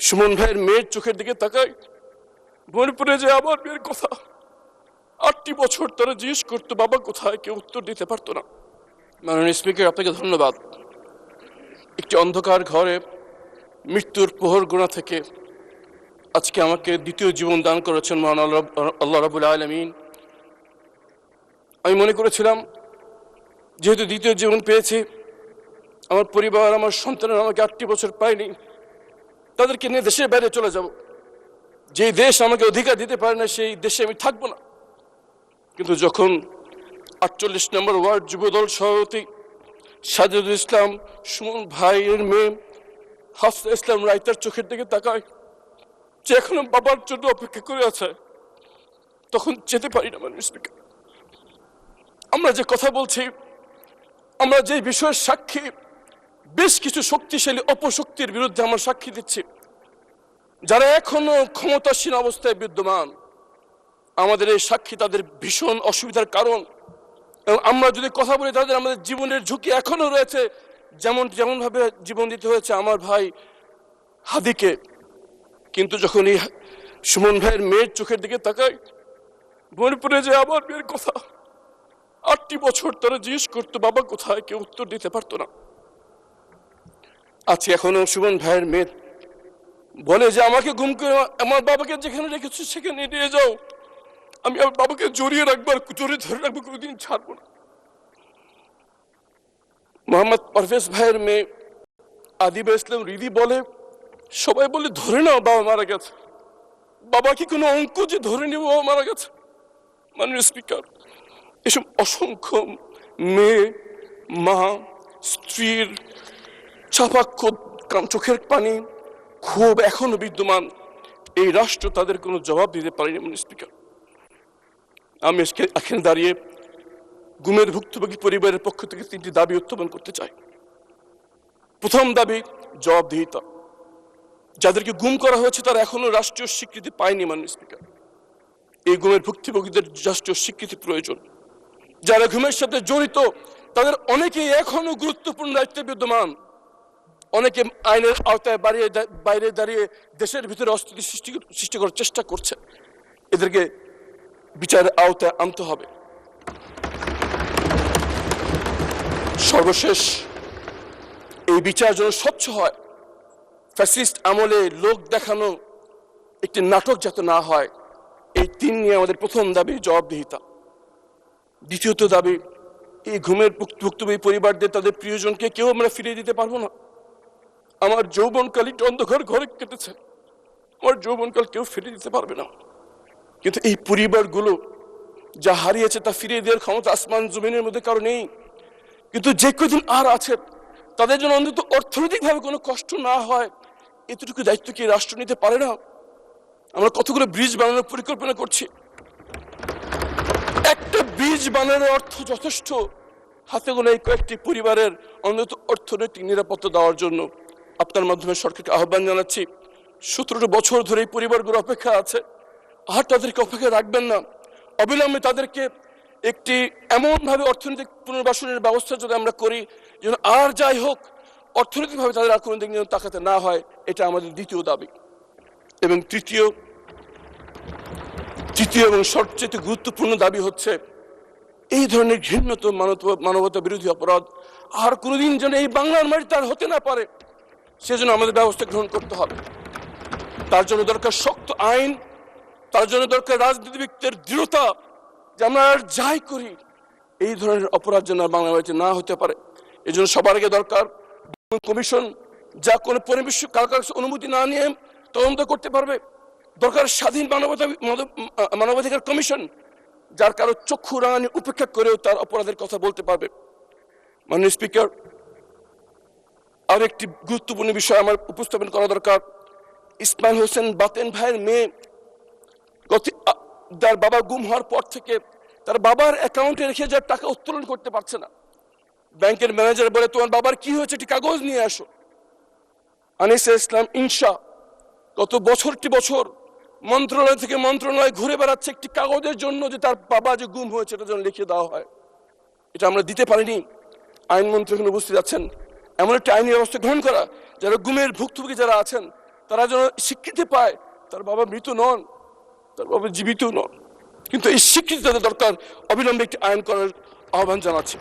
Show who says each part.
Speaker 1: সুমন ভাইয়ের মেয়ের চোখের দিকে তাকাই, মনে পড়ে যায় আমার মেয়ের কথা। 8টি বছর তারা জিজ্ঞেস করতো বাবা কোথায়, কেউ উত্তর দিতে পারতো না। মাননীয় স্পিকার, আপনাকে ধন্যবাদ। একটি অন্ধকার ঘরে মৃত্যুর প্রহর গোনা থেকে আজকে আমাকে দ্বিতীয় জীবন দান করেছেন মহান আল্লাহ রাব্বুল আলামিন। আমি মনে করেছিলাম যেহেতু দ্বিতীয় জীবন পেয়েছি, আমার পরিবার, আমার সন্তানরা আমাকে 8টি বছর পায়নি, তাদেরকে নিয়ে দেশের বাইরে চলে যাব। যে দেশ আমাকে অধিকার দিতে পারে না সেই দেশে আমি থাকবো না। কিন্তু যখন 48 নম্বর ওয়ার্ড যুবদল সভাপতি সাজিদুল ইসলাম সুমন ভাইয়ের মেয়ে হাফসা ইসলাম রাইতার চোখের দিকে তাকায়, যে এখনো বাবার জন্য অপেক্ষা করে আছে, তখন যেতে পারি না। মাননীয় স্পিকার, আমরা যে কথা বলছি, আমরা যে বিষয়ের সাক্ষী, বেশ কিছু শক্তিশালী অপশক্তির বিরুদ্ধে আমরা সাক্ষী দিচ্ছি, যারা এখনো ক্ষমতাসীন অবস্থায় বিদ্যমান। আমাদের এই সাক্ষী তাদের ভীষণ অসুবিধার কারণ, এবং আমরা যদি কথা বলি তাদের আমাদের জীবনের ঝুঁকি এখনো রয়েছে। যেমন ভাবে জীবন দিতে হয়েছে আমার ভাই হাদিকে। কিন্তু যখন এই সুমন ভাইয়ের মেয়ের চোখের দিকে তাকাই, মনে পড়ে যায় আমার মেয়ের কথা। 8টি বছর তারা জিজ্ঞেস করতো বাবা কোথায়, কেউ উত্তর দিতে পারতো না। আছে এখনো সুমন ভাইয়ের মেয়ে বলে যে আমাকে গুম করে আমার বাবাকে যেখানে রেখেছো সেখানে নিয়ে যাও, আমি আমার বাবাকে জড়িয়ে রাখবো, আর জড়িয়ে ধরে রাখবো, কোনোদিন ছাড়বো না। মোহাম্মদ পারভেজ ভাইয়ের মেয়ে আদিবা ইসলাম রিদি বলে, সবাই বলে ধরে নাও বাবা মারা গেছে, বাবা কি কোনো অঙ্ক যে ধরে নিব বাবা মারা গেছে? মাননীয় স্পিকার, এসব অসংখ্য মেয়ে, মা, স্ত্রীর চাপা চোখের পানি, ক্ষোভ এখনো বিদ্যমান। এই রাষ্ট্র তাদের কোনো জবাব দিতে পারেনি। মাননীয় স্পিকার, আমি এখানে দাঁড়িয়ে গুমের ভুক্তভোগী পরিবারের পক্ষ থেকে 3টি দাবি উত্থাপন করতে চাই। প্রথম দাবি জবাবদিহিতা। যাদেরকে গুম করা হয়েছে তারা এখনো রাষ্ট্রীয় স্বীকৃতি পায়নি। মাননীয় স্পিকার, এই গুমের ভুক্তভোগীদের রাষ্ট্রীয় স্বীকৃতি প্রয়োজন। যারা গুমের সাথে জড়িত তাদের অনেকেই এখনো গুরুত্বপূর্ণ দায়িত্বে বিদ্যমান। অনেকে আইনের আওতায় বাইরে দাঁড়িয়ে দেশের ভিতরে অস্থিতি সৃষ্টি করার চেষ্টা করছে। এদেরকে বিচারের আওতায় আনতে হবে। সর্বশেষ, এই বিচার যেন স্বচ্ছ হয়, ফ্যাসিস্ট আমলে লোক দেখানো একটি নাটক যাতে না হয়, এই 3 নিয়ে আমাদের প্রথম দাবি জবাবদিহিতা। দ্বিতীয়ত দাবি, এই ঘুমের ভুক্তভোগী পরিবারদের তাদের প্রিয়জনকে কেউ আমরা ফিরিয়ে দিতে পারবো না। আমার যৌবনকাল একটু অন্ধকার ঘরে কেটেছে, আমার যৌবনকাল কেউ ফিরিয়ে দিতে পারবে না। কিন্তু এই পরিবারগুলো যা হারিয়েছে তা ফিরিয়ে দেওয়ার ক্ষমতা আসমান জমিনের মধ্যে কারো নেই। কিন্তু যে কদিন আর আছে তাদের জন্য অন্তত অর্থনৈতিকভাবে কোনো কষ্ট না হয়, এতটুকু দায়িত্ব কি রাষ্ট্র নিতে পারে না? আমরা কতগুলো ব্রিজ বানানোর পরিকল্পনা করছি, একটা ব্রিজ বানানোর অর্থ যথেষ্ট হাতে গোনা এই কয়েকটি পরিবারের অন্তত অর্থনৈতিক নিরাপত্তা দেওয়ার জন্য। আপনার মাধ্যমে সরকারকে আহ্বান জানাচ্ছি, 17 বছর ধরে এই পরিবারগুলো অপেক্ষা আছে, আর তাদেরকে অপেক্ষা রাখবেন না। অবিলম্বে তাদেরকে একটি এমনভাবে অর্থনৈতিক পুনর্বাসনের ব্যবস্থা যদি আমরা করি যেন আর যাই হোক অর্থনৈতিকভাবে তাদের আর কোনো দিক যেন তাকাতে না হয়, এটা আমাদের দ্বিতীয় দাবি। এবং তৃতীয় এবং সবচেয়ে গুরুত্বপূর্ণ দাবি হচ্ছে, এই ধরনের ঘৃণ্যতম মানবতা বিরোধী অপরাধ আর কোনোদিন যেন এই বাংলার মাটিতে আর হতে না পারে, সেজন্য আমাদের ব্যবস্থা গ্রহণ করতে হবে। তার জন্য দরকার শক্ত আইন, তার জন্য দরকার রাজনীতিবিদদের দৃঢ়তা, যে আমরা আর যাই করি এই ধরনের অপরাধ যেন বাংলা মাটিতে না হতে পারে। এই জন্য সবার আগে দরকার কমিশন, যা কোনো কারো অনুমতি না নিয়ে তদন্ত করতে পারবে। দরকার স্বাধীন মানবাধিকার কমিশন, যার কারো চক্ষু রাঙানি উপেক্ষা করেও তার অপরাধের কথা বলতে পারবে। মাননীয় স্পিকার, আর একটি গুরুত্বপূর্ণ বিষয় আমার উপস্থাপন করা দরকার। ইসমাইল হোসেন বাতেন ভাইয়ের মেয়ে তার বাবা গুম হওয়ার পর থেকে তার বাবার অ্যাকাউন্টে রেখে যাওয়ার টাকা উত্তোলন করতে পারছে না। ব্যাংকের ম্যানেজার বলে, তোমার বাবার কি হয়েছে, একটি কাগজ নিয়ে আসো। আনিসা ইসলাম ইনশা গত বছরটি বছর মন্ত্রণালয় থেকে মন্ত্রণালয় ঘুরে বেড়াচ্ছে একটি কাগজের জন্য, যে তার বাবা যে গুম হয়েছে এটা যেন লিখে দেওয়া হয়। এটা আমরা দিতে পারিনি। আইনমন্ত্রী এখানে উপস্থিত আছেন, এমন একটা আইনি ব্যবস্থা গ্রহণ করা, যারা গুমের ভুক্তভোগী যারা আছেন তারা যেন স্বীকৃতি পায় তার বাবা মৃত নন, তার বাবা জীবিত নন। কিন্তু এই স্বীকৃতি তাদের দরকার, অবিলম্বে একটি আইন করার আহ্বান জানাচ্ছি।